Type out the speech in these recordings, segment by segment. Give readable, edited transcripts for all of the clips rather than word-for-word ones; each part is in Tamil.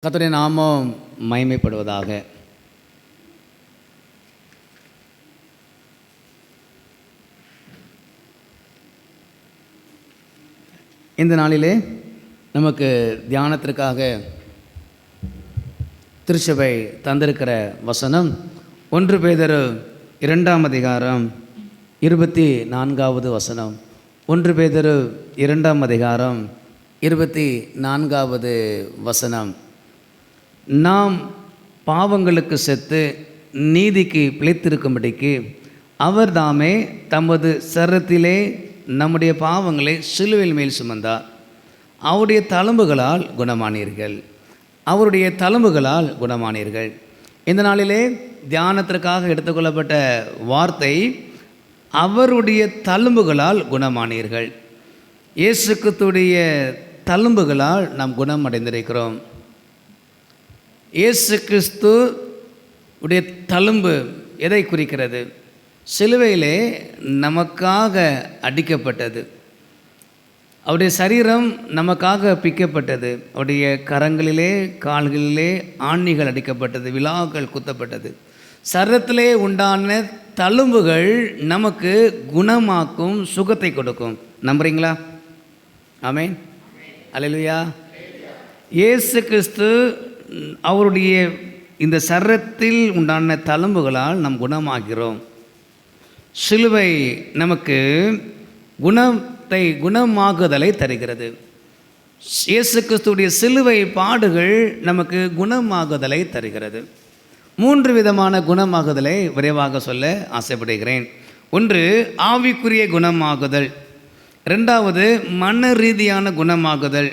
கர்த்தருடைய நாமம் மகிமைப்படுவதாக. இந்த நாளிலே நமக்கு தியானத்திற்காக திருச்சபை தந்திருக்கிற வசனம் 1 பேதுரு 2 அதிகாரம் 24 வசனம். 1 பேதுரு 2 அதிகாரம் 24 வசனம். நாம் பாவங்களுக்கு செத்து நீதிக்கு பிழைத்திருக்கும்படிக்கு அவர் தாமே தமது சரீரத்திலே நம்முடைய பாவங்களை சிலுவையில் மேல் சுமந்தார். அவருடைய தழும்புகளால் குணமானீர்கள். அவருடைய தழும்புகளால் குணமானீர்கள். இந்த நாளிலே தியானத்திற்காக எடுத்துக்கொள்ளப்பட்ட வார்த்தை அவருடைய தழும்புகளால் குணமானீர்கள். இயேசு கிறிஸ்துவுடைய தழும்புகளால் நாம் குணம் அடைந்திருக்கிறோம். இயேசு கிறிஸ்து உடைய தழும்பு எதை குறிக்கிறது? சிலுவையிலே நமக்காக அடிக்கப்பட்டது. அவருடைய சரீரம் நமக்காக பிக்கப்பட்டது. அவருடைய கரங்களிலே கால்களிலே ஆணிகள் அடிக்கப்பட்டது, விலாக்கள் குத்தப்பட்டது. சரீரத்திலே உண்டான தழும்புகள் நமக்கு குணமாக்கும், சுகத்தை கொடுக்கும். நம்புறீங்களா? ஆமென், அல்லேலூயா. இயேசு கிறிஸ்து அவருடைய இந்த சரீரத்தில் உண்டான தழும்புகளால் நாம் குணமாகிறோம். சிலுவை நமக்கு குணமாகுதலை தருகிறது. இயேசு கிறிஸ்துவுடைய சிலுவை பாடுகள் நமக்கு குணமாகுதலை தருகிறது. 3 விதமான குணமாகுதலை விரைவாக சொல்ல ஆசைப்படுகிறேன். 1, ஆவிக்குரிய குணமாகுதல். 2, மன ரீதியான குணமாகுதல்.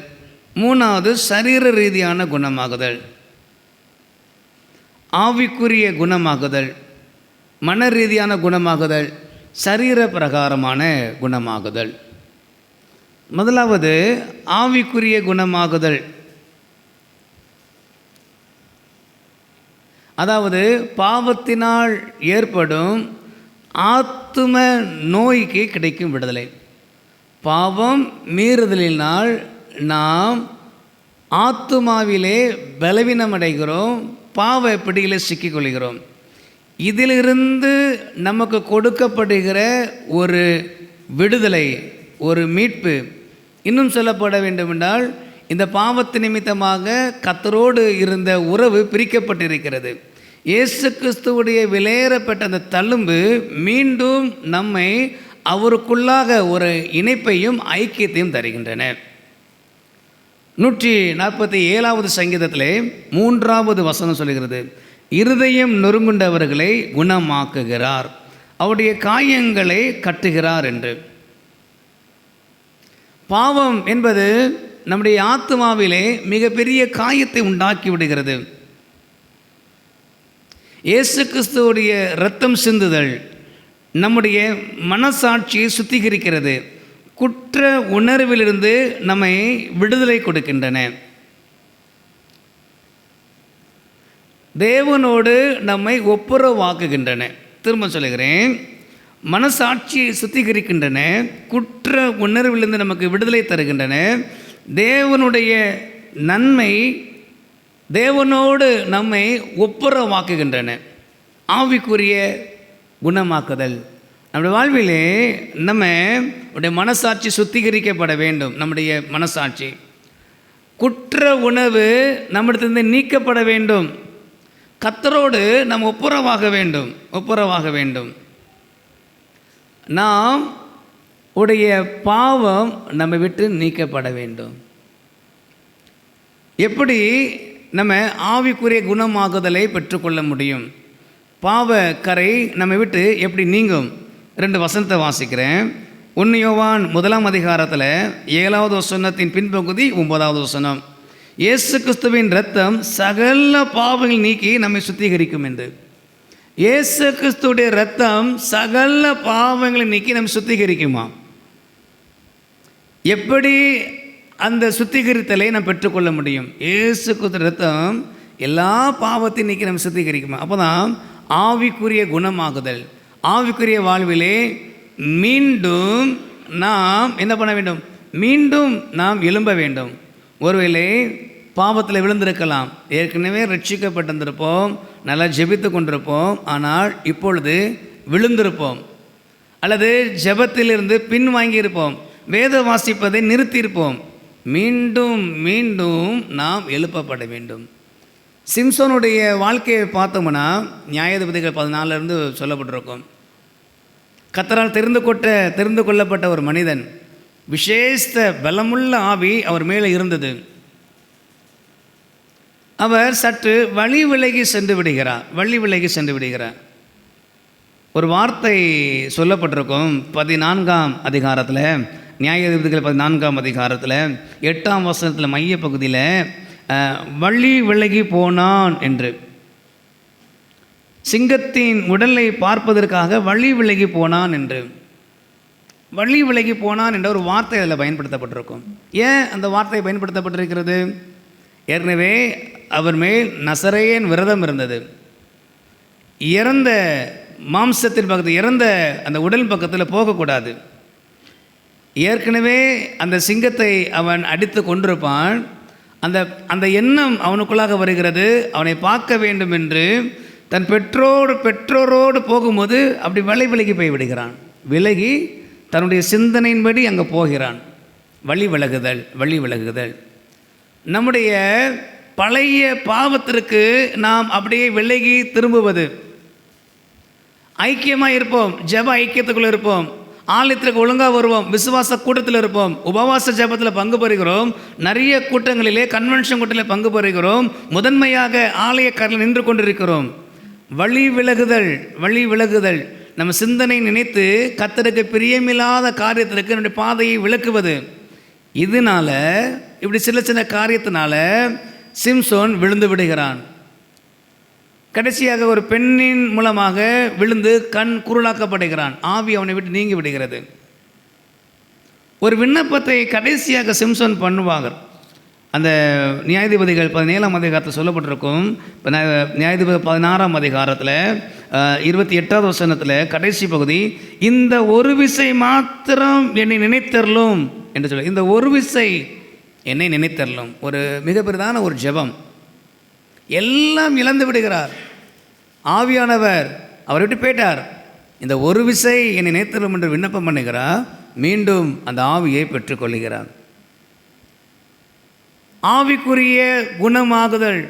3, சரீர ரீதியான குணமாகுதல். ஆவிக்குரிய குணமாகுதல், மன ரீதியான குணமாகுதல், சரீர பிரகாரமான குணமாகுதல். முதலாவது ஆவிக்குரிய குணமாகுதல். அதாவது பாவத்தினால் ஏற்படும் ஆத்தும நோய்க்கு கிடைக்கும் விடுதலை. பாவம் மீறுதலினால் நாம் ஆத்துமாவிலே பலவீனமடைகிறோம், பாவ பிடியிலே சிக்கிக்கொள்கிறோம். இதிலிருந்து நமக்கு கொடுக்கப்படுகிற ஒரு விடுதலை, ஒரு மீட்பு. இன்னும் சொல்லப்பட வேண்டுமென்றால் இந்த பாவத்து நிமித்தமாக கர்த்தரோடு இருந்த உறவு பிரிக்கப்பட்டிருக்கிறது. இயேசு கிறிஸ்துவுடைய விலையேறப்பட்ட அந்த தழும்பு மீண்டும் நம்மை அவருக்குள்ளாக ஒரு இணைப்பையும் ஐக்கியத்தையும் தருகின்றன. 147வது சங்கீதத்திலே 3வது வசனம் சொல்கிறது, இருதயம் நொறுங்குண்டவர்களை குணமாக்குகிறார், அவருடைய காயங்களை கட்டுகிறார் என்று. பாவம் என்பது நம்முடைய ஆத்மாவிலே மிகப்பெரிய காயத்தை உண்டாக்கி விடுகிறது. இயேசு கிறிஸ்துவுடைய இரத்தம் சிந்துதல் நம்முடைய மனசாட்சியை சுத்திகரிக்கிறது. குற்ற உணர்விலிருந்து நம்மை விடுதலை கொடுக்கின்றன. தேவனோடு நம்மை ஒப்புரவாக்குகின்றன. திரும்ப சொல்லுகிறேன், மனசாட்சியை சுத்திகரிக்கின்றன, குற்ற உணர்விலிருந்து நமக்கு விடுதலை தருகின்றன. தேவனுடைய நன்மை தேவனோடு நம்மை ஒப்புரவாக்குகின்றன. ஆவிக்குரிய குணமாக்குதல். நம்முடைய வாழ்விலே நம்முடைய மனசாட்சி சுத்திகரிக்கப்பட வேண்டும். நம்முடைய மனசாட்சி, குற்ற உணர்வு நம்மிடத்திலிருந்து நீக்கப்பட வேண்டும். கர்த்தரோடு நாம் ஒப்புரவாக வேண்டும். நாம் உடைய பாவம் நம்மை விட்டு நீக்கப்பட வேண்டும். எப்படி நம்ம ஆவிக்குரிய குணமாகுதலை பெற்றுக்கொள்ள முடியும்? பாவ கரை நம்மை விட்டு எப்படி நீங்கும்? 2 வசனத்தை வாசிக்கிறேன். 1 யோவான் 1 அதிகாரத்தில் 7வது வசனத்தின் பின்பகுதி 9வது வசனம். இயேசு கிறிஸ்துவின் இரத்தம் சகல பாவங்களை நீக்கி நம்மை சுத்திகரிக்கும் என்று. இயேசு கிறிஸ்துடைய இரத்தம் சகல பாவங்களை நீக்கி நம்மை சுத்திகரிக்குமா? எப்படி அந்த சுத்திகரித்தலை நாம் பெற்றுக்கொள்ள முடியும்? இயேசு கிறிஸ்து இரத்தம் எல்லா பாவத்தையும் நீக்கி நம்ம சுத்திகரிக்குமா? அப்போ தான் ஆவிக்குரிய குணமாகுதல். ஆவிக்குரிய வாழ்விலே மீண்டும் நாம் என்ன பண்ண வேண்டும்? மீண்டும் நாம் எழும்ப வேண்டும். ஒருவேளை பாவத்தில் விழுந்திருக்கலாம். ஏற்கனவே ரட்சிக்கப்பட்டிருந்திருப்போம், நல்லா ஜெபித்து கொண்டிருப்போம். ஆனால் இப்பொழுது விழுந்திருப்போம், அல்லது ஜெபத்திலிருந்து பின் வாங்கியிருப்போம், வேத வாசிப்பதை நிறுத்தியிருப்போம். மீண்டும் மீண்டும் நாம் எழுப்பப்பட வேண்டும். சிம்சோனுடைய வாழ்க்கையை பார்த்தோம்னா நியாயாதிபதிகள் 14 சொல்லப்பட்டிருக்கும். கர்த்தரால் தெரிந்து கொள்ளப்பட்ட ஒரு மனிதன், விசேஷ பலமுள்ள ஆவி அவர் மேலே இருந்தது. அவர் சற்று வழி விலகி சென்று விடுகிறார். ஒரு வார்த்தை சொல்லப்பட்டிருக்கும் 14ஆம் அதிகாரத்தில், நியாயாதிபதிகள் 14ஆம் அதிகாரத்தில் 8ஆம் வசனத்தில் மைய பகுதியில் வழி விலகி போனான் என்று. சிங்கத்தின் உடலை பார்ப்பதற்காக வழி விலகி போனான் என்று ஒரு வார்த்தை அதில் பயன்படுத்தப்பட்டிருக்கும். ஏன் அந்த வார்த்தை பயன்படுத்தப்பட்டிருக்கிறது? ஏற்கனவே அவர் மேல் நசரேயன் விரதம் இருந்தது. இறந்த மாம்சத்தின் பக்கத்தில், இறந்த அந்த உடல் பக்கத்தில் போகக்கூடாது. ஏற்கனவே அந்த சிங்கத்தை அவன் அடித்து கொண்டிருப்பான். அந்த எண்ணம் அவனுக்குள்ளாக வருகிறது, அவனை பார்க்க வேண்டும் என்று. தன் பெற்றோரோடு போகும்போது அப்படி விலகி போய் விடுகிறான். விலகி தன்னுடைய சிந்தனையின்படி அங்கே போகிறான். வழி விலகுதல். நம்முடைய பழைய பாவத்திற்கு நாம் அப்படியே விலகி திரும்புவது. ஐக்கியமாக இருப்போம், ஜெப ஐக்கியத்துக்குள்ளே இருப்போம், ஆலயத்திற்கு ஒழுங்காக வருவோம், விசுவாச கூட்டத்தில் இருப்போம், உபவாச ஜெபத்தில் பங்கு பெறுகிறோம், நிறைய கூட்டங்களிலே கன்வென்ஷன் கூட்டத்தில் பங்கு பெறுகிறோம், முதன்மையாக ஆலய கரையில் நின்று கொண்டிருக்கிறோம். வழி விலகுதல் நம்ம சிந்தனை நினைத்து கர்த்தருக்கு பிரியமில்லாத காரியத்திற்கு நம்முடைய பாதையை விலக்குவது. இதனால இப்படி சின்ன காரியத்தினால சிம்சோன் விழுந்து விடுகிறான். கடைசியாக ஒரு பெண்ணின் மூலமாக விழுந்து கண் குருளாக்கப்படுகிறான். ஆவி அவனை விட்டு நீங்கி விடுகிறது. ஒரு விண்ணப்பத்தை கடைசியாக சிம்சோன் பண்ணுவாங்க. அந்த நியாயாதிபதிகள் 17ஆம் அதிகாரத்தில் சொல்லப்பட்டிருக்கும். நியாயாதிபதி 16ஆம் அதிகாரத்தில் 28வது வசனத்தில் கடைசி பகுதி, இந்த ஒரு விசை மாத்திரம் என்னை நினைத்தரலும் என்று சொல்ல. இந்த ஒரு விசை என்னை நினைத்தரலும் ஒரு மிக பெரிதான ஒரு ஜெபம். எல்லாம் இழந்து விடுகிறார். ஆவியானவர் அவரை விட்டு போயிட்டார். இந்த ஒரு விசை என்னை நினைத்தரலும் என்று விண்ணப்பம் பண்ணுகிறார். மீண்டும் அந்த ஆவியை பெற்றுக்கொள்கிறார். ஆவிக்குரிய குணமாகுதல்.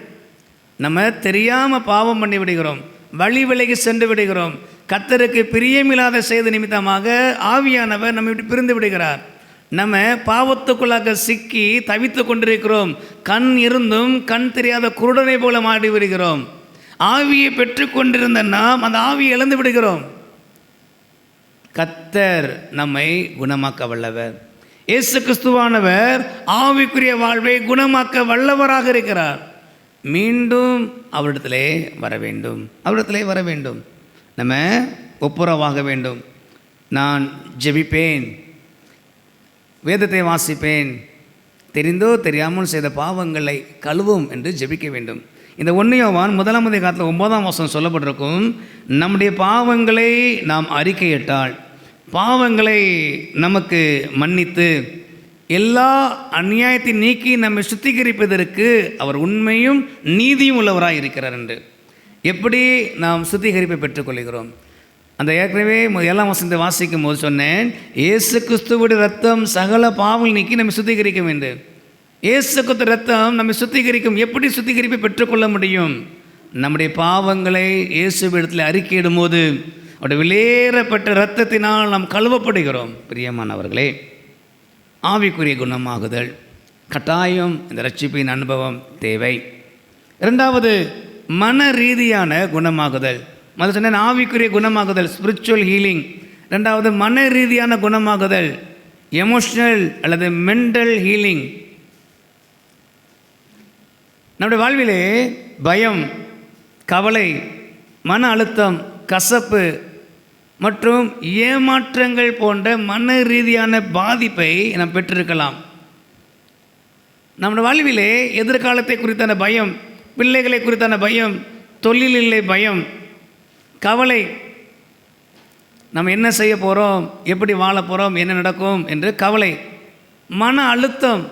நம்ம தெரியாமல் பாவம் பண்ணி விடுகிறோம், வழி விலகி சென்று விடுகிறோம். கர்த்தருக்கு பிரியமில்லாத செய்த நிமித்தமாக ஆவியானவர் நம்மை விட்டு பிரிந்து விடுகிறார். நம்ம பாவத்துக்குள்ளாக சிக்கி தவித்து கொண்டிருக்கிறோம். கண் இருந்தும் கண் தெரியாத குருடனை போல மாடி விடுகிறோம். ஆவியை பெற்றுக்கொண்டிருந்த நாம் அந்த ஆவியை இழந்து விடுகிறோம். கர்த்தர் நம்மை குணமாக்க வல்லவர். இயேசு கிறிஸ்துவானவர் ஆவிக்குரிய வாழ்வை குணமாக்க வல்லவராக இருக்கிறார். மீண்டும் அவரிடத்திலே வர வேண்டும். நம்ம ஒப்புரவாக வேண்டும். நான் ஜெபிப்பேன், வேதத்தை வாசிப்பேன், தெரிந்தோ தெரியாமல் செய்த பாவங்களை கழுவும் என்று ஜெபிக்க வேண்டும். இந்த 1 யோவான் 1ஆம் அதிகாரத்தில் 9ஆம் வசனம் சொல்லப்பட்டிருக்கும். நம்முடைய பாவங்களை நாம் அறிக்கையிட்டால், பாவங்களை நமக்கு மன்னித்து எல்லா அநியாயத்தை நீக்கி நம்மை சுத்திகரிப்பதற்கு அவர் உண்மையும் நீதியும் உள்ளவராக இருக்கிறார் என்று. எப்படி நாம் சுத்திகரிப்பை பெற்றுக்கொள்கிறோம்? அந்த ஏற்கனவே 7ஆம் வசனத்தை வாசிக்கும் போது சொன்னேன், இயேசு கிறிஸ்துவுடைய ரத்தம் சகல பாவங்கள் நீக்கி நம்மை சுத்திகரிக்கும் என்று. இயேசு கிறிஸ்து ரத்தம் நம்மை சுத்திகரிக்கும். எப்படி சுத்திகரிப்பை பெற்றுக்கொள்ள முடியும்? நம்முடைய பாவங்களை இயேசுவிடத்தில் அறிக்கையிடும் போது அவருடைய வெளியேறப்பட்ட இரத்தத்தினால் நாம் கழுவப்படுகிறோம். பிரியமானவர்களே, ஆவிக்குரிய குணமாகுதல் கட்டாயம். இந்த ரட்சிப்பின் அனுபவம் தேவை. 2வது மன ரீதியான குணமாகுதல். முதல் சொன்ன ஆவிக்குரிய குணமாகுதல், ஸ்பிரிச்சுவல் ஹீலிங். 2வது மன ரீதியான குணமாகுதல், எமோஷனல் அல்லது மென்டல் ஹீலிங். நம்முடைய வாழ்விலே பயம், கவலை, மன அழுத்தம், கசப்பு மற்றும் ஏமாற்றங்கள் போன்ற மன ரீதியான பாதிப்பை நாம் பெற்றிருக்கலாம். நம்முடைய வாழ்விலே எதிர்காலத்தை குறித்தான பயம், பிள்ளைகளை குறித்தான பயம், தொழிலிலே பயம், கவலை, நம்ம என்ன செய்ய போகிறோம், எப்படி வாழ போகிறோம், என்ன நடக்கும் என்று கவலை, மன அழுத்தம்.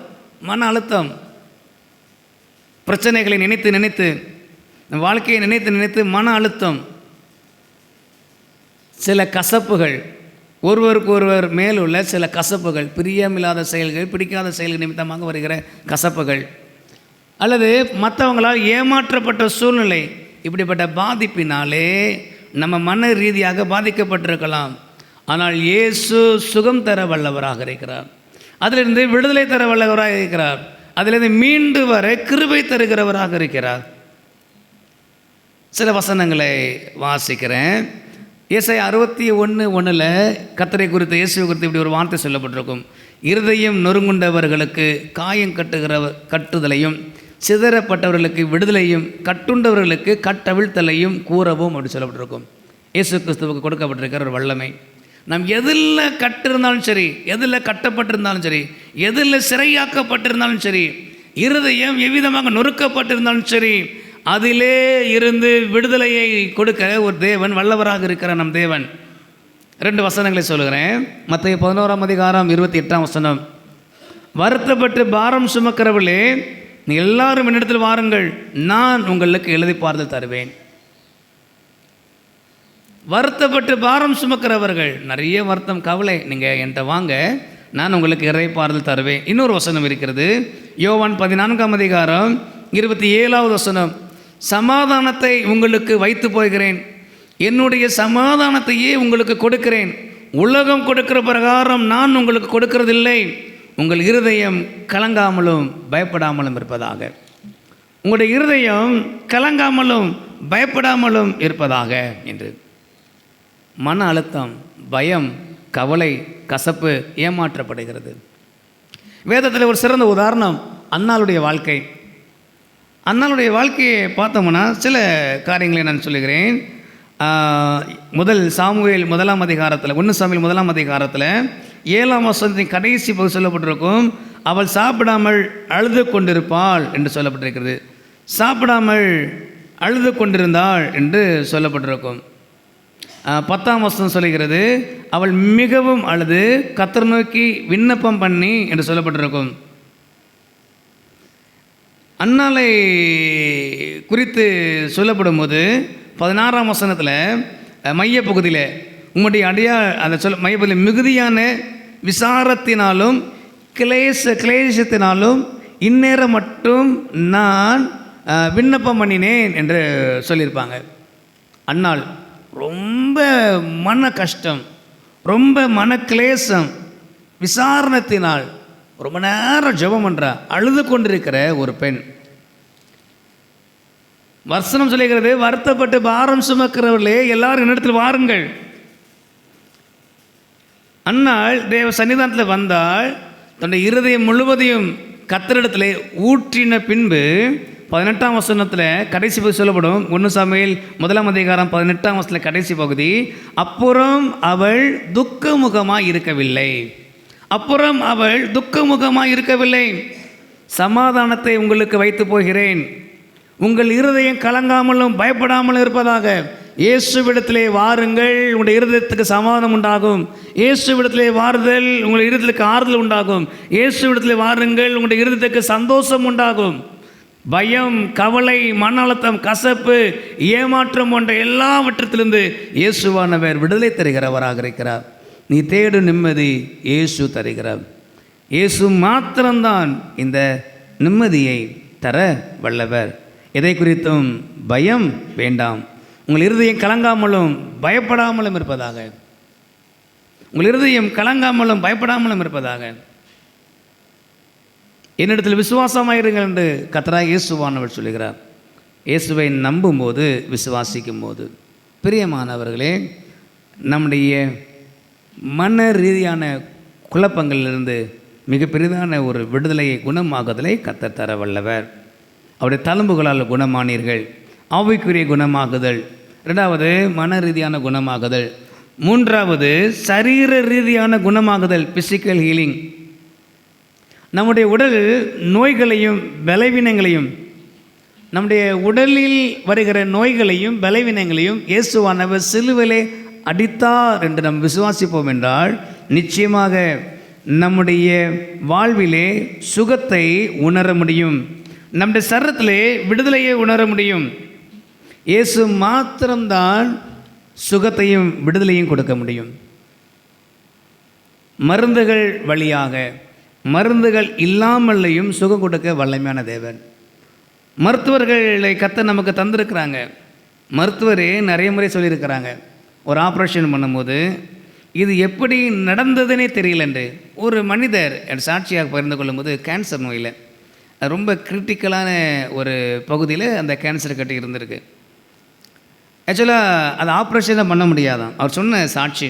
பிரச்சனைகளை நினைத்து நினைத்து, வாழ்க்கையை நினைத்து நினைத்து மன அழுத்தம், சில கசப்புகள், ஒருவருக்கு ஒருவர் மேலுள்ள சில கசப்புகள், பிரியமில்லாத செயல்கள், பிடிக்காத செயல்கள் நிமித்தமாக வருகிற கசப்புகள், அல்லது மற்றவங்களால் ஏமாற்றப்பட்ட சூழ்நிலை, இப்படிப்பட்ட பாதிப்பினாலே நம்ம மன ரீதியாக பாதிக்கப்பட்டிருக்கலாம். ஆனால் இயேசு சுகம் தர வல்லவராக இருக்கிறார். அதிலிருந்து விடுதலை தர வல்லவராக இருக்கிறார். அதிலிருந்து மீண்டு வர கிருபை தருகிறவராக இருக்கிறார். சில வசனங்களை வாசிக்கிறேன். ஏசாயா 61:1 கர்த்தரை குறித்து, இயேசுவை குறித்து இப்படி ஒரு வார்த்தை சொல்லப்பட்டிருக்கும். இருதயம் நொறுங்குண்டவர்களுக்கு காயம் கட்டுதலையும், சிதறப்பட்டவர்களுக்கு விடுதலையும், கட்டுண்டவர்களுக்கு கட்டவிழ்த்தலையும் கூறவும் அப்படி சொல்லப்பட்டிருக்கும். இயேசு கிறிஸ்துவுக்கு கொடுக்கப்பட்டிருக்கிற ஒரு வல்லமை. நாம் எதில் கட்டிருந்தாலும் சரி, எதில் கட்டப்பட்டிருந்தாலும் சரி, எதில் சிறையாக்கப்பட்டிருந்தாலும் சரி, இருதயம் எவ்விதமாக நொறுக்கப்பட்டிருந்தாலும் சரி, அதிலே இருந்து விடுதலையை கொடுக்க ஒரு தேவன் வல்லவராக இருக்கிற நம் தேவன். 2 வசனங்களை சொல்லுகிறேன். மத்தேயு 11:28 வருத்தப்பட்டு பாரம் சுமக்கிறவர்களே, நீ எல்லாரும் என்னிடத்தில் வாருங்கள், நான் உங்களுக்கு இளைப்பாறுதல் தருவேன். வருத்தப்பட்டு பாரம் சுமக்கிறவர்கள், நிறைய வருத்தம், கவலை, நீங்கள் என்கிட்ட வாங்க, நான் உங்களுக்கு இளைப்பாறுதல் தருவேன். இன்னொரு வசனம் இருக்கிறது. யோவான் 14:27 சமாதானத்தை உங்களுக்கு வைத்து போகிறேன், என்னுடைய சமாதானத்தையே உங்களுக்கு கொடுக்கிறேன், உலகம் கொடுக்கிற பிரகாரம் நான் உங்களுக்கு கொடுக்கிறதில்லை, உங்கள் இருதயம் கலங்காமலும் பயப்படாமலும் இருப்பதாக. உங்களுடைய இருதயம் கலங்காமலும் பயப்படாமலும் இருப்பதாக என்று. மன அழுத்தம், பயம், கவலை, கசப்பு, ஏமாற்றப்படுகிறது. வேதத்தில் ஒரு சிறந்த உதாரணம் அன்னாளுடைய வாழ்க்கை. அன்னாளுடைய வாழ்க்கையை பார்த்தோம்னா சில காரியங்களை நான் சொல்லுகிறேன். 1 சாமுவேல் 1 7 கடைசி பகுதி சொல்லப்பட்டிருக்கும். அவள் சாப்பிடாமல் அழுது கொண்டிருப்பாள் என்று சொல்லப்பட்டிருக்கிறது. சாப்பிடாமல் அழுது கொண்டிருந்தாள் என்று சொல்லப்பட்டிருக்கும். 10 சொல்லுகிறது, அவள் மிகவும் அழுது கர்த்தரை நோக்கி விண்ணப்பம் பண்ணி என்று சொல்லப்பட்டிருக்கும். அன்னாளை குறித்து சொல்லப்படும் போது 16 மையப்பகுதியில் உம்முடைய அதை மையப்பகுதியில் மிகுதியான விசாரத்தினாலும் கிளேசத்தினாலும் இந்நேரம் மட்டும் நான் விண்ணப்பம் பண்ணினேன் என்று சொல்லியிருப்பாங்க. அன்னாள் ரொம்ப மன கஷ்டம், ரொம்ப மன கிளேசம், விசாரணத்தினால் ரொம்ப நேரம் ஜெபம் பண்ணுறா, அழுது கொண்டிருக்கிற ஒரு பெண். வசனம் சொல்லுகிறது, வருத்தப்பட்டு பாரம் சுமக்கிறவர்களே எல்லாரும் என்னிடத்தில் வாருங்கள். அன்னாள் தேவ சன்னிதானத்தில் வந்தால் தன்னுடைய இருதயம் முழுவதையும் கர்த்தரிடத்திலே ஊற்றின பின்பு 18 கடைசி பகுதி சொல்லப்படும். 1 சாமுவேல் 1 கடைசி பகுதி, அப்புறம் அவள் துக்கமுகமாய் இருக்கவில்லை, சமாதானத்தை உங்களுக்கு வைத்து போகிறேன், உங்கள் இருதயம் கலங்காமலும் பயப்படாமலும் இருப்பதாக. இயேசுவிடத்திலே வாருங்கள், உங்களுடைய இருதயத்துக்கு சமாதானம் உண்டாகும். இயேசுவிடத்திலே வாருதல் உங்களுடைய இருதயத்துக்கு ஆறுதல் உண்டாகும். இயேசுவிடத்திலே வாருங்கள், உங்களுடைய இருதயத்துக்கு சந்தோஷம் உண்டாகும். பயம், கவலை, மன அழுத்தம், கசப்பு, ஏமாற்றம் போன்ற எல்லாவற்றிலிருந்து இயேசுவானவர் விடுதலை தருகிறவராக இருக்கிறார். நீ தேடும் நிம்மதி இயேசு தருகிறார். இயேசு மாத்திரம்தான் இந்த நிம்மதியை தர வல்லவர். எதை குறித்தும் பயம் வேண்டாம். உங்கள் இருதயம் கலங்காமலும் பயப்படாமலும் இருப்பதாக. உங்கள் இருதயம் கலங்காமலும் பயப்படாமலும் இருப்பதாக. என்னிடத்தில் விசுவாசமாயிருங்கள் என்று கர்த்தராகிய இயேசுவானவர் சொல்லுகிறார். இயேசுவை நம்பும்போது, விசுவாசிக்கும் போது, பிரியமானவர்களே, நம்முடைய மன ரீதியான குழப்பங்களிலிருந்து மிக பெரிதான ஒரு விடுதலையை, குணமாகுதலை கர்த்தர் தர வல்லவர். அவருடைய தழும்புகளால் குணமானீர்கள். ஆவிக்குரிய குணமாகுதல். 2வது மன ரீதியான குணமாகுதல். 3வது சரீர ரீதியான குணமாகுதல், பிசிக்கல் ஹீலிங். நம்முடைய உடல் நோய்களையும் பலவீனங்களையும், நம்முடைய உடலில் வருகிற நோய்களையும் பலவீனங்களையும் இயேசுவானவர் சிலுவையிலே அடித்தார் என்று நாம் விசுவாசிப்போம் என்றால் நிச்சயமாக நம்முடைய வாழ்விலே சுகத்தை உணர முடியும். நம்முடைய சரீரத்திலே விடுதலையை உணர முடியும். இயேசு மாத்திரம்தான் சுகத்தையும் விடுதலையும் கொடுக்க முடியும். மருந்துகள் வழியாக, மருந்துகள் இல்லாமலையும் சுகம் கொடுக்க வல்லமையான தேவன். மருத்துவர்களை கத்த நமக்கு தந்திருக்கிறாங்க. மருத்துவரே நிறைய முறை சொல்லியிருக்கிறாங்க, ஒரு ஆப்ரேஷன் பண்ணும்போது இது எப்படி நடந்ததுன்னே தெரியலன்று. ஒரு மனிதர் என் சாட்சியாக பகிர்ந்து கொள்ளும்போது கேன்சர் நோயில் ரொம்ப கிரிட்டிக்கலான ஒரு பகுதியில் அந்த கேன்சர் கட்டி இருந்திருக்கு. ஆக்சுவலாக அது ஆப்ரேஷனை பண்ண முடியாதான். அவர் சொன்ன சாட்சி,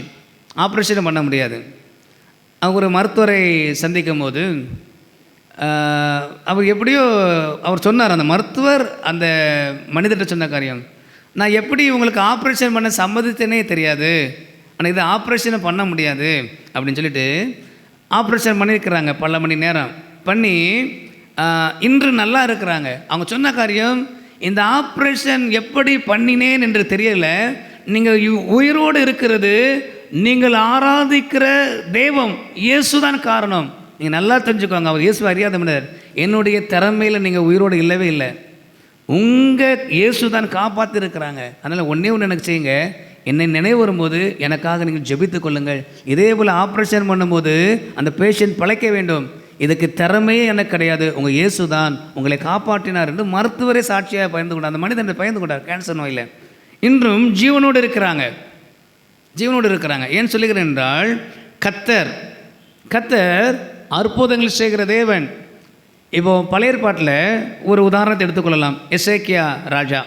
ஆப்ரேஷனை பண்ண முடியாது. ஒரு மருத்துவரை சந்திக்கும் போது அவர் எப்படியோ அவர் சொன்னார், அந்த மருத்துவர் அந்த மனிதர்கிட்ட சொன்ன காரியம், நான் எப்படி உங்களுக்கு ஆப்ரேஷன் பண்ண சம்மதித்தேனே தெரியாது, ஆனால் இது ஆப்ரேஷனை பண்ண முடியாது அப்படின்னு சொல்லிட்டு ஆப்ரேஷன் பண்ணியிருக்கிறாங்க. பல மணி நேரம் பண்ணி இன்று நல்லா இருக்கிறாங்க. அவங்க சொன்ன காரியம், இந்த ஆப்ரேஷன் எப்படி பண்ணினேன் என்று தெரியல, நீங்கள் உயிரோடு இருக்கிறது நீங்கள் ஆராதிக்கிற தெய்வம் இயேசு தான் காரணம். நீங்கள் நல்லா தெரிஞ்சுக்கோங்க, அவர் இயேசு அறியாத மனிதர். என்னுடைய திறமையில் நீங்கள் உயிரோடு இல்லவே இல்லை, உங்கள் இயேசு தான் காப்பாற்றிருக்கிறாங்க. அதனால் ஒன்றே ஒன்று எனக்கு செய்யுங்க, என்னை நினைவு வரும்போது எனக்காக நீங்கள் ஜெபித்து கொள்ளுங்கள். இதே போல் ஆப்ரேஷன் பண்ணும்போது அந்த பேஷண்ட் பிழைக்க வேண்டும், இதுக்கு திறமையே எனக்கு கிடையாது, உங்கள் இயேசு தான் உங்களை காப்பாற்றினார் என்று மருத்துவரே சாட்சியாக பயந்து கொண்டார். அந்த மனிதன் பயந்து கொண்டார் கேன்சர் நோயில். இன்றும் ஜீவனோடு இருக்கிறாங்க, ஜீவனோடு இருக்கிறாங்க. ஏன் சொல்லுகிறேன் என்றால், கத்தர் அற்புதங்கள் செய்கிற தேவன். இப்போ பழைய ஏற்பாட்டில் ஒரு உதாரணத்தை எடுத்துக்கொள்ளலாம். எசேக்கியா ராஜா,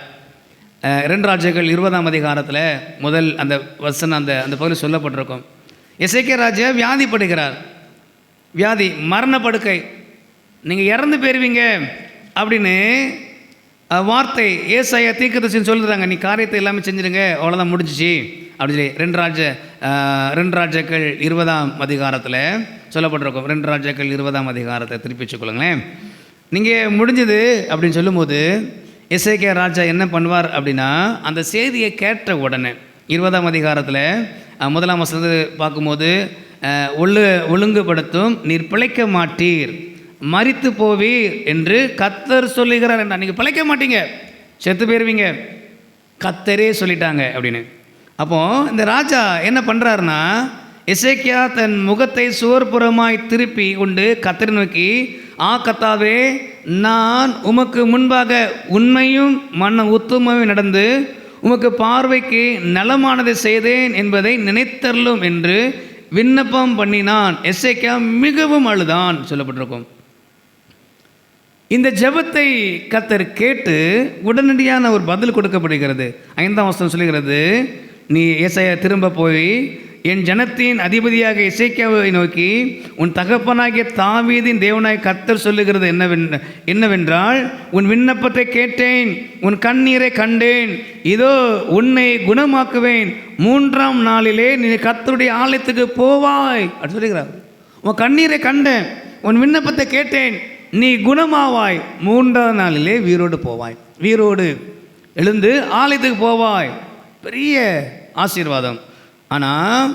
2 ராஜாக்கள் 20ஆம் அதிகாரத்தில் முதல் அந்த வசனம் அந்த பகுதியில் சொல்லப்பட்டிருக்கும். எசேக்கியா ராஜா வியாதிப்படுகிறார், வியாதி, மரணப்படுக்கை, நீங்கள் இறந்து போயிருவீங்க அப்படின்னு வார்த்தை ஏசாயா தீர்க்கதரிசின்னு சொல்லுறாங்க. நீ காரியத்தை எல்லாமே செஞ்சுருங்க, அவ்வளோதான் முடிஞ்சிச்சு அப்படின்னு சொல்லி 2 ராஜாக்கள் 20ஆம் அதிகாரத்தில் சொல்லப்பட்டிருக்கும். 2 ராஜாக்கள் 20ஆம் அதிகாரத்தை திருப்பி வச்சுக்கொள்ளுங்களேன். நீங்கள் முடிஞ்சது அப்படின்னு சொல்லும்போது எசேக்கியா ராஜா என்ன பண்ணுவார் அப்படின்னா, அந்த செய்தியை கேட்ட உடனே 20ஆம் அதிகாரத்தில் 1ஆம் வசனத்தை பார்க்கும்போது, ஒழுங்குபடுத்தும், நீர் பிழைக்க மாட்டீர், மரித்து போவீர் என்று கத்தர் சொல்லுகிறார் என்றால், நீங்கள் பிழைக்க மாட்டீங்க, செத்து போயிருவீங்க, கத்தரே சொல்லிட்டாங்க அப்படின்னு. அப்போது இந்த ராஜா என்ன பண்ணுறாருன்னா, எசேக்கியா தன் முகத்தை சுவர்புறமாய் திருப்பி கொண்டு கத்தரை நோக்கி, கத்தாவே, நான் உமக்கு முன்பாக உண்மையும் மன உத்தமமும் நடந்து உமக்கு பார்வைக்கு நலமானதை செய்தேன் என்பதை நினைத்தருளும் என்று விண்ணப்பம் பண்ணினான். எசேக்கியா மிகவும் அழுதான் சொல்லப்பட்டிருக்கும். இந்த ஜெபத்தை கர்த்தர் கேட்டு உடனடியான ஒரு பதில் கொடுக்கப்படுகிறது. 5ஆம் வசனம் சொல்லுகிறது, நீ ஏசாயா திரும்ப போய் என் ஜனத்தின் அதிபதியாக எசேக்கியாவை நோக்கி, உன் தகப்பனாகிய தாவீதின் தேவனாய் கர்த்தர் சொல்லுகிறது என்னவென்றால், உன் விண்ணப்பத்தை கேட்டேன், உன் கண்ணீரை கண்டேன், இதோ உன்னை குணமாக்குவேன், 3ஆம் நாளிலே நீ கர்த்தருடைய ஆலயத்துக்கு போவாய் அப்படி சொல்லுகிறார். உன் கண்ணீரை கண்டேன், உன் விண்ணப்பத்தை கேட்டேன், நீ குணமாவாய், 3ஆம் நாளிலே வீரோடு போவாய், வீரோடு எழுந்து ஆலயத்துக்கு போவாய். பெரிய ஆசீர்வாதம். ஆனால்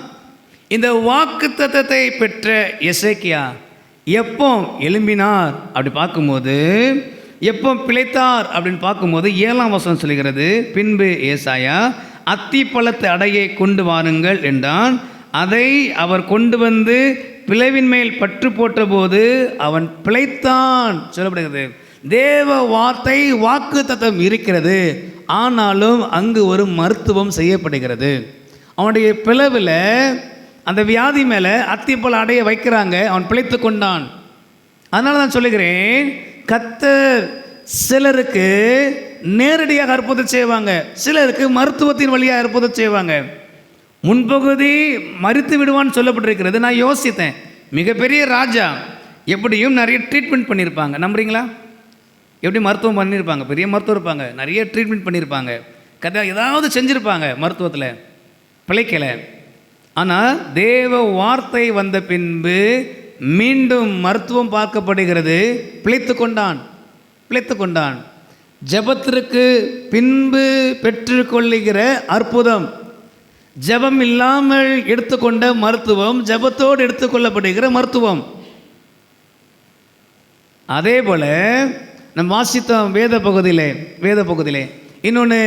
இந்த வாக்குத்தத்தத்தை பெற்ற எசேக்கியா எப்போ எழும்பினார் அப்படி பார்க்கும்போது, எப்போ பிழைத்தார் அப்படின்னு பார்க்கும்போது 7ஆம் வசனம் சொல்லுகிறது, பின்பு ஏசாயா அத்திப்பழத்து அடையை கொண்டு வாருங்கள் என்றான். அதை அவர் கொண்டு வந்து பிளவின் மேல் பற்று போட்டபோது அவன் பிழைத்தான் சொல்லப்படுகிறது. தேவ வார்த்தை வாக்கு தத்தம் இருக்கிறது, ஆனாலும் அங்கு ஒரு மருத்துவம் செய்யப்படுகிறது. அவனுடைய பிளவில் அந்த வியாதி மேலே அத்திப்பழ அடைய வைக்கிறாங்க, அவன் பிழைத்து கொண்டான். அதனால தான் சொல்லுகிறேன், கர்த்தர் சிலருக்கு நேரடியாக அற்புதம் செய்வாங்க, சிலருக்கு மருத்துவத்தின் வழியாக அற்புதம் செய்வாங்க. முன்பகுதி மறித்து விடுவான்னு சொல்லப்பட்டிருக்கிறது. நான் யோசித்தேன், மிகப்பெரிய ராஜா எப்படியும் நிறைய ட்ரீட்மெண்ட் பண்ணியிருப்பாங்க, நம்புறீங்களா? எப்படி மருத்துவம் பண்ணியிருப்பாங்க, பெரிய மருத்துவம் இருப்பாங்க, நிறைய ட்ரீட்மெண்ட் பண்ணியிருப்பாங்க, ஏதாவது செஞ்சுருப்பாங்க, மருத்துவத்தில் பிழைக்கலை. ஆனால் தேவ வார்த்தை வந்த பின்பு மீண்டும் மருத்துவம் பார்க்கப்படுகிறது, பிழைத்து கொண்டான். ஜெபத்திற்கு பின்பு பெற்றுக்கொள்ளுகிற அற்புதம், ஜெபம் இல்லாமல் எடுத்துக்கொண்ட மருத்துவம், ஜெபத்தோடு எடுத்துக்கொள்ளப்படுகிற மருத்துவம். அதே போல நம் வாசித்தோம் வேத பகுதியிலே. இன்னொன்று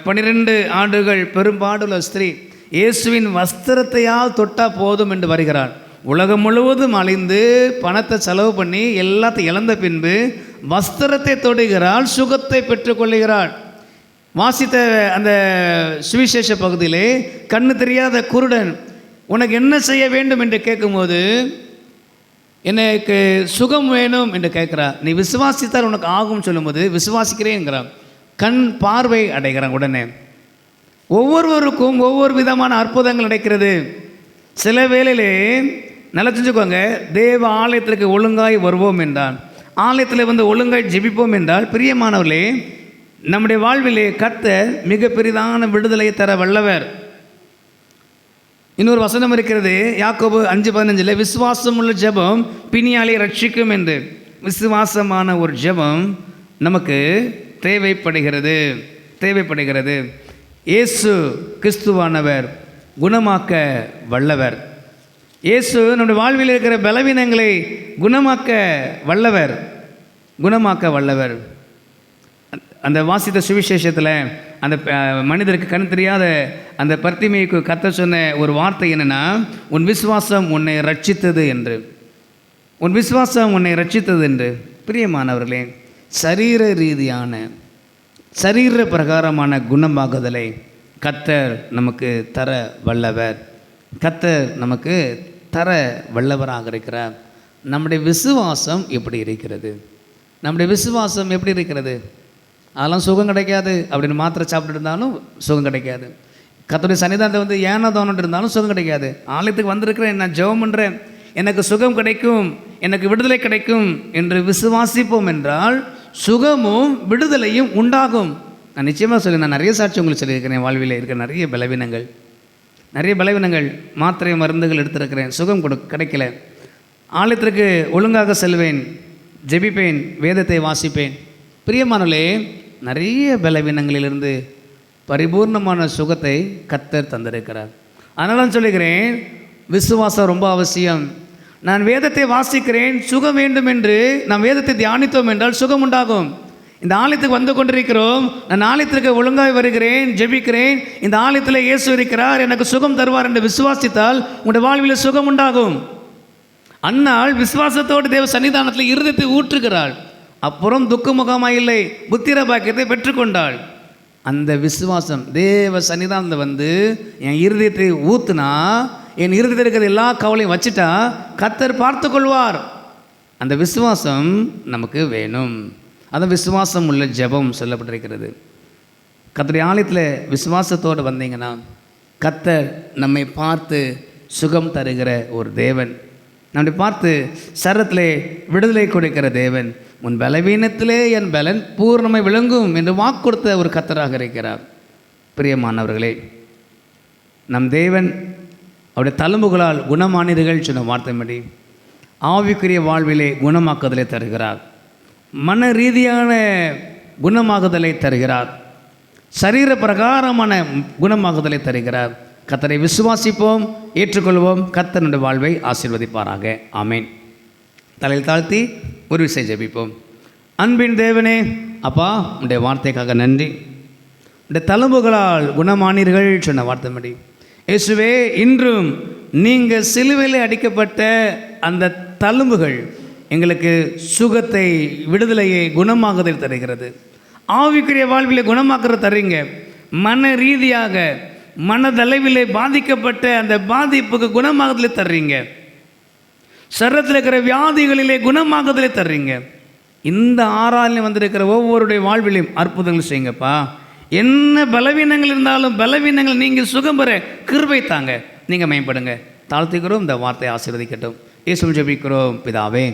12 ஆண்டுகள் பெரும்பாடுள்ள ஸ்திரீ இயேசுவின் வஸ்திரத்தையால் தொட்டால் போதும் என்று வருகிறாள். உலகம் முழுவதும் அழிந்து பணத்தை செலவு பண்ணி எல்லாத்தையும் இழந்த பின்பு வஸ்திரத்தை தொடுகிறாள், சுகத்தை பெற்றுக்கொள்ளுகிறாள். வாசித்த அந்த சுவிசேஷ பகுதியிலே கண்ணு தெரியாத குருடன் உனக்கு என்ன செய்ய வேண்டும் என்று கேட்கும்போது எனக்கு சுகம் வேணும் என்று கேட்குறா. நீ விசுவாசித்தால் உனக்கு ஆகும் சொல்லும்போது விசுவாசிக்கிறேங்கிறான். கண் பார்வை அடைகிறான். உடனே ஒவ்வொருவருக்கும் ஒவ்வொரு விதமான அற்புதங்கள் நடக்கிறது. சில வேளையிலே நல்லா செஞ்சுக்கோங்க, தேவ ஆலயத்திற்கு ஒழுங்காய் வருவோம் என்றால், ஆலயத்தில் வந்து ஒழுங்காய் ஜெபிப்போம் என்றால், பிரியமானவர்களே, நம்முடைய வாழ்விலே கர்த்தர் மிக பெரிதான விடுதலையை தர வல்லவர். இன்னொரு வசனம் இருக்கிறது, யாக்கோபு 5:15, விசுவாசம் உள்ள ஜெபம் பிணியாலை ரட்சிக்கும் என்று. விசுவாசமான ஒரு ஜெபம் நமக்கு தேவைப்படுகிறது. இயேசு கிறிஸ்துவானவர் குணமாக்க வல்லவர். இயேசு நம்முடைய வாழ்வில் இருக்கிற பலவீனங்களை குணமாக்க வல்லவர். அந்த வாசித்த சுவிசேஷத்தில் அந்த மனிதருக்கு கண் தெரியாத அந்த பர்த்திமைக்கு கர்த்தர் சொன்ன ஒரு வார்த்தை என்னென்னா, உன் விசுவாசம் உன்னை ரட்சித்தது என்று. பிரியமானவர்களே, சரீர பிரகாரமான குணமாகுதலை கர்த்தர் நமக்கு தர வல்லவராக இருக்கிறார். நம்முடைய விசுவாசம் எப்படி இருக்கிறது? அதெல்லாம் சுகம் கிடைக்காது. அப்படின்னு மாத்திரை சாப்பிட்டு இருந்தாலும் சுகம் கிடைக்காது. கர்த்தருடைய சன்னிதானத்தை வந்து ஏனதானோட்டு இருந்தாலும் சுகம் கிடைக்காது. ஆலயத்துக்கு வந்திருக்கிறேன், நான் ஜெபம் பண்ணுறேன், எனக்கு சுகம் கிடைக்கும், எனக்கு விடுதலை கிடைக்கும் என்று விசுவாசிப்போம் என்றால் சுகமும் விடுதலையும் உண்டாகும். நான் நிச்சயமாக நான் நிறைய சாட்சி உங்களுக்கு சொல்லியிருக்கிறேன். வாழ்வில் இருக்கிற நிறைய பலவீனங்கள் மாத்திரை மருந்துகள் எடுத்திருக்கிறேன், சுகம் கிடைக்கல. ஆலயத்திற்கு ஒழுங்காக செல்வேன், ஜெபிப்பேன், வேதத்தை வாசிப்பேன். பிரியமானவர்களே, நிறைய பலவீனங்களிலிருந்து பரிபூர்ணமான சுகத்தை கர்த்தர் தந்திருக்கிறார். அதனால நான் சொல்லுகிறேன், விசுவாசம் ரொம்ப அவசியம். நான் வேதத்தை வாசிக்கிறேன், சுகம் வேண்டும் என்று நாம் வேதத்தை தியானித்தோம் என்றால் சுகம் உண்டாகும். இந்த ஆலயத்துக்கு வந்து கொண்டிருக்கிறோம், நான் ஆலயத்திற்கு ஒழுங்காக வருகிறேன், ஜெபிக்கிறேன், இந்த ஆலயத்தில் இயேசு இருக்கிறார், எனக்கு சுகம் தருவார் என்று விசுவாசித்தால் உங்களுடைய வாழ்வில் சுகம் உண்டாகும். அன்னாள் விசுவாசத்தோடு தேவ சன்னிதானத்தில் இருதயத்தை ஊற்றுகிறாள். அப்புறம் துக்கமுகமாக இல்லை, புத்திர பாக்கியத்தை பெற்றுக்கொண்டாள். அந்த விசுவாசம் தேவ சன்னிதானத்தில் வந்து என் இருதயத்தை ஊற்றுனா, என் இருதயத்தில் இருக்கிற எல்லா கவலையும் வச்சுட்டா கர்த்தர் பார்த்து கொள்வார். அந்த விசுவாசம் நமக்கு வேணும். அதான் விசுவாசம் உள்ள ஜெபம் சொல்லப்பட்டிருக்கிறது. கர்த்தருடைய ஆலயத்தில் விசுவாசத்தோடு வந்தீங்கன்னா கர்த்தர் நம்மை பார்த்து சுகம் தருகிற ஒரு தேவன், நம்மை பார்த்து சரத்திலே விடுதலை கொடுக்கிற தேவன். உன் பலவீனத்திலே என் பலன் பூர்ணமாய் விளங்கும் என்று வாக்கு கொடுத்த ஒரு கர்த்தராக இருக்கிறார். பிரியமானவர்களே, நம் தேவன் அவருடைய தழும்புகளால் குணமானீர்கள் சொன்ன வார்த்தைப்படி ஆவிக்குரிய வாழ்விலே குணமாக்குதலை தருகிறார், மன ரீதியான குணமாகுதலை தருகிறார், சரீர பிரகாரமான குணமாகுதலை தருகிறார். கர்த்தரை விசுவாசிப்போம், ஏற்றுக்கொள்வோம். கர்த்தருடைய வாழ்வை ஆசீர்வதிப்பாராக. ஆமேன். தலையில் தாழ்த்தி ஒரு விஷயம் ஜெபிப்போம். அன்பின் தேவனே, அப்பா, உடைய வார்த்தைக்காக நன்றி. உடைய தழும்புகளால் குணமானீர்கள் சொன்ன வார்த்தைப்படி இயேசுவே, இன்றும் நீங்கள் சிலுவையில் அடிக்கப்பட்ட அந்த தழும்புகள் எங்களுக்கு சுகத்தை, விடுதலையை, குணமாகுதல் தருகிறது. ஆவிக்குரிய வாழ்விலே குணமாக்குற தர்றீங்க. மன ரீதியாக மனதளவிலே பாதிக்கப்பட்ட அந்த பாதிப்புக்கு குணமாகுதலை தர்றீங்க. சரீரத்தில் இருக்கிற வியாதிகளிலே குணமாகுதலை தர்றீங்க. இந்த ஆறாளில் வந்திருக்கிற ஒவ்வொருடைய வாழ்விலையும் அற்புதங்கள் செய்யுங்கப்பா. என்ன பலவீனங்கள் இருந்தாலும் பலவீனங்கள் நீங்கள் சுகம் பெற கிருபை தாங்க. நீங்கள் மேம்படுங்க. தாழ்த்துக்கிறோம். இந்த வார்த்தை ஆசீர்வதிக்கட்டும். இயேசுவில் ஜெபிக்கிறோம் பிதாவே.